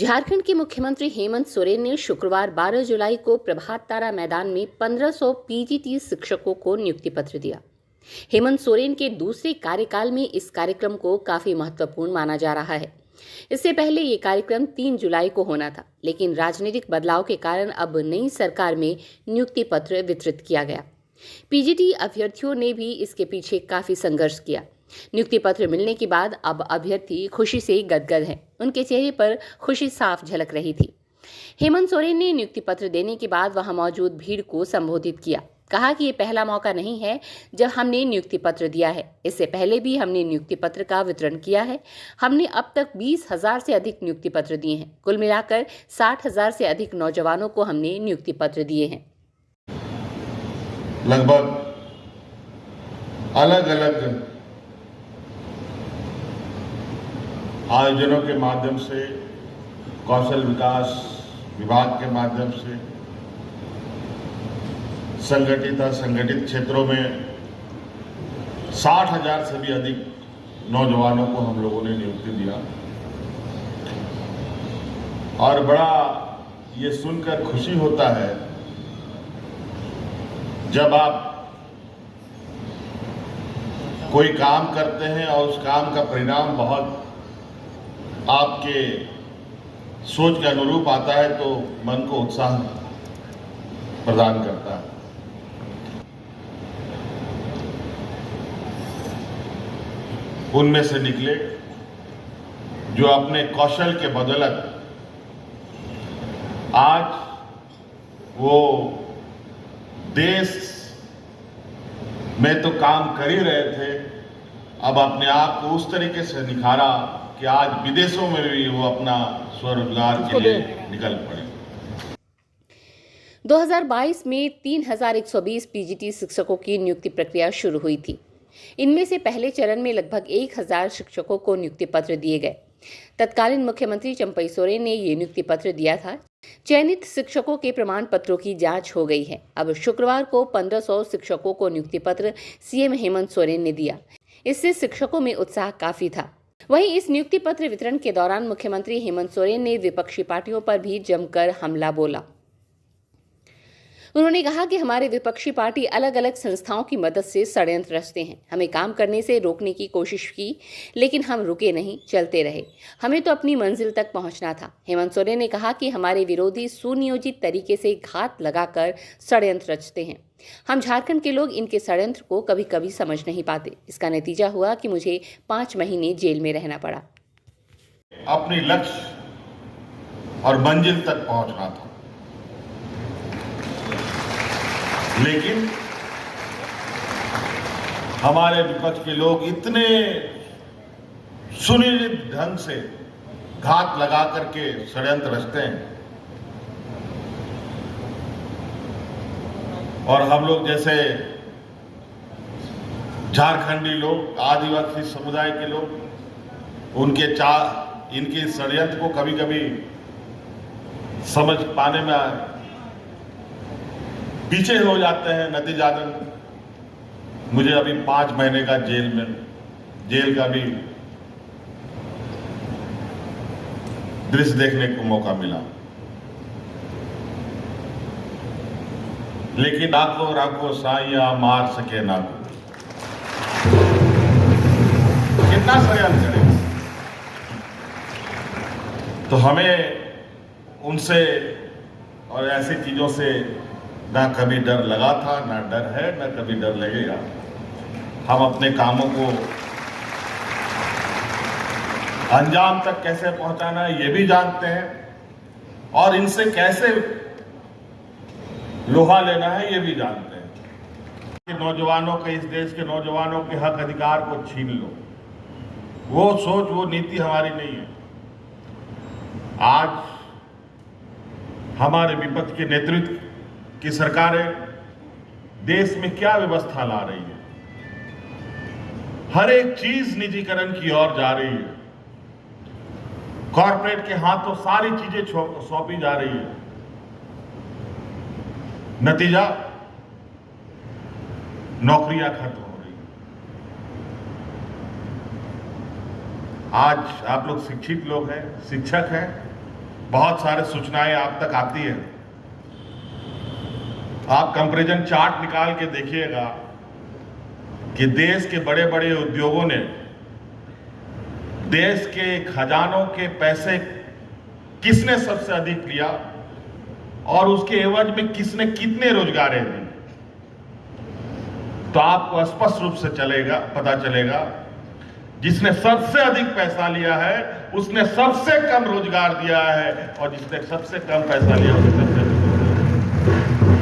झारखंड के मुख्यमंत्री हेमंत सोरेन ने शुक्रवार 12 जुलाई को प्रभात तारा मैदान में 1500 पीजीटी शिक्षकों को नियुक्ति पत्र दिया। हेमंत सोरेन के दूसरे कार्यकाल में इस कार्यक्रम को काफी महत्वपूर्ण माना जा रहा है। इससे पहले ये कार्यक्रम 3 जुलाई को होना था, लेकिन राजनीतिक बदलाव के कारण अब नई सरकार में नियुक्ति पत्र वितरित किया गया। पीजीटी अभ्यर्थियों ने भी इसके पीछे काफी संघर्ष किया। नियुक्ति पत्र मिलने के बाद अब अभ्यर्थी खुशी से गदगद हैं। उनके चेहरे पर खुशी साफ झलक रही थी। हेमंत सोरेन ने नियुक्ति पत्र देने के बाद वहां मौजूद भीड़ को संबोधित किया। कहा कि ये पहला मौका नहीं है जब हमने नियुक्ति पत्र दिया है। इससे पहले भी हमने नियुक्ति पत्र का वितरण किया है। हमने अब तक 20,000 से अधिक नियुक्ति पत्र दिए हैं। कुल मिलाकर 60,000 से अधिक नौजवानों को हमने नियुक्ति पत्र दिए हैं। लगभग अलग अलग आयोजनों के माध्यम से, कौशल विकास विभाग के माध्यम से, संगठित असंगठित क्षेत्रों में 60,000 से भी अधिक नौजवानों को हम लोगों ने नियुक्ति दिया। और बड़ा ये सुनकर खुशी होता है जब आप कोई काम करते हैं और उस काम का परिणाम बहुत आपके सोच के अनुरूप आता है तो मन को उत्साह प्रदान करता है। उनमें से निकले जो अपने कौशल के बदौलत आज वो देश में तो काम कर ही रहे थे, अब अपने आप को उस तरीके से निखारा कि आज विदेशों में भी वो अपना स्वरोजगार के लिए निकल पड़े। 2022 में 3,120 पीजीटी शिक्षकों की नियुक्ति प्रक्रिया शुरू हुई थी। इनमें से पहले चरण में लगभग 1,000 शिक्षकों को नियुक्ति पत्र दिए गए। तत्कालीन मुख्यमंत्री चंपई सोरेन ने ये नियुक्ति पत्र दिया था। चयनित शिक्षकों के प्रमाण पत्रों की जांच हो गई है। अब शुक्रवार को 1500 शिक्षकों को नियुक्ति पत्र सीएम हेमंत सोरेन ने दिया। इससे शिक्षकों में उत्साह काफी था। वहीं इस नियुक्ति पत्र वितरण के दौरान मुख्यमंत्री हेमंत सोरेन ने विपक्षी पार्टियों पर भी जमकर हमला बोला। उन्होंने कहा कि हमारे विपक्षी पार्टी अलग अलग संस्थाओं की मदद से षड्यंत्र रचते हैं। हमें काम करने से रोकने की कोशिश की, लेकिन हम रुके नहीं, चलते रहे। हमें तो अपनी मंजिल तक पहुंचना था। हेमंत सोरेन ने कहा कि हमारे विरोधी सुनियोजित तरीके से घात लगाकर षड्यंत्र रचते हैं। हम झारखंड के लोग इनके षड्यंत्र को कभी कभी समझ नहीं पाते। इसका नतीजा हुआ कि मुझे 5 महीने जेल में रहना पड़ा। अपनी लक्ष्य और मंजिल तक पहुंचना था, लेकिन हमारे विपक्ष के लोग इतने सुनियोजित ढंग से घात लगा करके षड्यंत्र रचते हैं और हम लोग जैसे झारखंडी लोग, आदिवासी समुदाय के लोग, इनके षड्यंत्र को कभी कभी समझ पाने में पीछे हो जाते हैं। नतीजातन मुझे अभी 5 महीने का जेल का भी दृश्य देखने को मौका मिला। लेकिन राखो राखो साइया मार सके ना को, कितना षड्यंत्र करें। तो हमें उनसे और ऐसी चीजों से ना कभी डर लगा था, ना डर है, ना कभी डर लगेगा। हम अपने कामों को अंजाम तक कैसे पहुंचाना है ये भी जानते हैं और इनसे कैसे लोहा लेना है ये भी जानते हैं। कि नौजवानों के, इस देश के नौजवानों के हक अधिकार को छीन लो, वो सोच, वो नीति हमारी नहीं है। आज हमारे विपक्ष के नेतृत्व की सरकारें देश में क्या व्यवस्था ला रही है। हर एक चीज निजीकरण की ओर जा रही है। कॉर्पोरेट के हाथों सारी चीजें सौंपी जा रही है। नतीजा, नौकरियां खत्म हो रही। आज आप लोग शिक्षित लोग हैं, शिक्षक हैं, बहुत सारे सूचनाएं आप तक आती है। आप कंपैरिजन चार्ट निकाल के देखिएगा कि देश के बड़े बड़े उद्योगों ने देश के खजानों के पैसे किसने सबसे अधिक लिया और उसके एवज में किसने कितने रोजगारें दी, तो आपको स्पष्ट रूप से पता चलेगा जिसने सबसे अधिक पैसा लिया है उसने सबसे कम रोजगार दिया है और जिसने सबसे कम पैसा लिया उसने सबसे अधिक रोजगार दिया।